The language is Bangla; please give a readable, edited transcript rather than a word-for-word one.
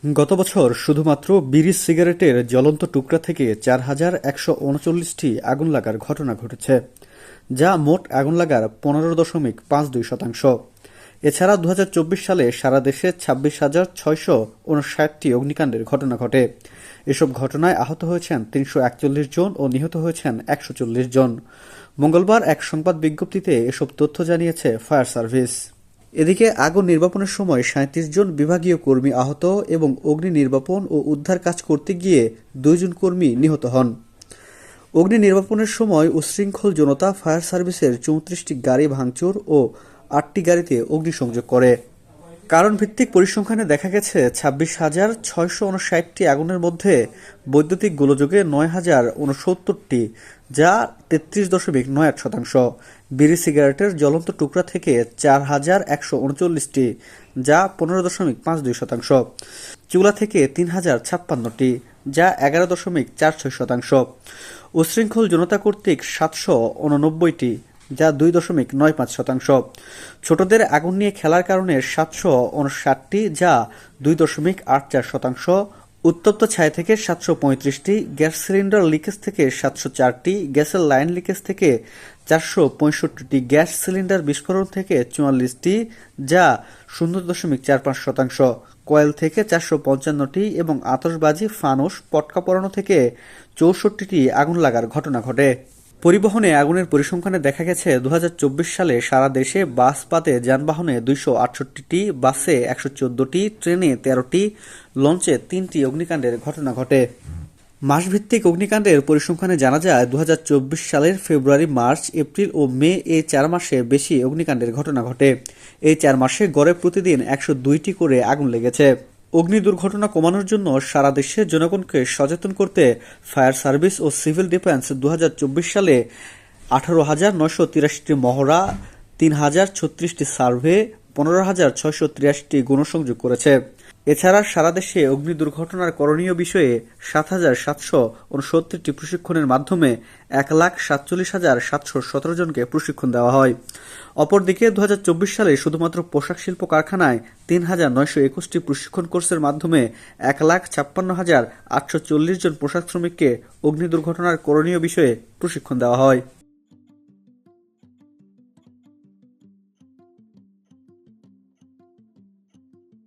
গত বছর শুধুমাত্র বিড়ি সিগারেটের জ্বলন্ত টুকরা থেকে ৪,১৩৯টি আগুন লাগার ঘটনা ঘটেছে, যা মোট আগুন লাগার ১৫.৫২%। এছাড়া ২০২৪ সালে সারা দেশে ২৬,৬৫৯টি অগ্নিকাণ্ডের ঘটনা ঘটে। এসব ঘটনায় আহত হয়েছেন ৩৪১ জন ও নিহত হয়েছেন ১৪০ জন। মঙ্গলবার এক সংবাদ বিজ্ঞপ্তিতে এসব তথ্য জানিয়েছে ফায়ার সার্ভিস। এদিকে আগুন নির্বাপনের সময় ৩৭ জন বিভাগীয় কর্মী আহত এবং অগ্নি নির্বাপন ও উদ্ধার কাজ করতে গিয়ে ২ জন কর্মী নিহত হন। অগ্নি নির্বাপনের সময় উচ্ছৃঙ্খল জনতা ফায়ার সার্ভিসের ৩৪টি গাড়ি ভাঙচুর ও ৮টি গাড়িতে অগ্নিসংযোগ করে। কারণ ভিত্তিক পরিসংখ্যানে দেখা গেছে ২৬,৬৫৯টি আগুনের মধ্যে বৈদ্যুতিক গোলযোগে ৯,০৬৯টি, যা ৩৩.৯৮%, বিড়ি সিগারেটের জ্বলন্ত টুকরা থেকে ৪,১৩৯টি, যা ১৫.৫২%, চুলা থেকে ৩,০৫৬টি, যা ১১.৪৬%, উচ্ছৃঙ্খল জনতা কর্তৃক ৭৮৯টি, যা ২.৯৫%, ছোটদের আগুন নিয়ে খেলার কারণে ৭৫৯টি, যা ২.৮৪%, উত্তপ্ত ছাই থেকে ৭৩৫টি, গ্যাস সিলিন্ডার লিকেজ থেকে ৭০৪টি, গ্যাসের লাইন লিকেজ থেকে ৪৬৫টি, গ্যাস সিলিন্ডার বিস্ফোরণ থেকে ৪৪টি, যা ০.৪৫%, কয়েল থেকে ৪৫৫টি এবং আতশবাজি, ফানুস, পটকা পোড়ানো থেকে ৬৪টি আগুন লাগার ঘটনা ঘটে। পরিবহনে আগুনের পরিসংখ্যানে দেখা গেছে ২০২৪ সালে সারা দেশে বাস বাদে যানবাহনে ২৬৮টি, বাসে ১১৪টি, ট্রেনে ১৩টি, লঞ্চে ৩টি অগ্নিকাণ্ডের ঘটনা ঘটে। মাসভিত্তিক অগ্নিকাণ্ডের পরিসংখ্যানে জানা যায় ২০২৪ সালের ফেব্রুয়ারি, মার্চ, এপ্রিল ও মে এই ৪ মাসে বেশি অগ্নিকাণ্ডের ঘটনা ঘটে। এই ৪ মাসে গড়ে প্রতিদিন ১০২টি করে আগুন লেগেছে। অগ্নি দুর্ঘটনা কমানোর জন্য সারা দেশের জনগণকে সচেতন করতে ফায়ার সার্ভিস ও সিভিল ডিফেন্স ২০২৪ সালে ১৮,৯৮৩টি মহড়া, ৩,০৩৬টি সার্ভে, ১৫,৬৮৩টি গণসংযোগ করেছে। এছাড়া সারা দেশে অগ্নি দুর্ঘটনার করণীয় বিষয়ে ৭,৭৬৯টি প্রশিক্ষণের মাধ্যমে ১,৪৭,৭১৭ জনকে প্রশিক্ষণ দেওয়া হয়। অপরদিকে ২০২৪ সালে শুধুমাত্র পোশাক শিল্প কারখানায় ৩,৯২১টি প্রশিক্ষণ কোর্সের মাধ্যমে ১,৫৬,৮৪০ জন পোশাক শ্রমিককে অগ্নি দুর্ঘটনার করণীয় বিষয়ে প্রশিক্ষণ দেওয়া হয়।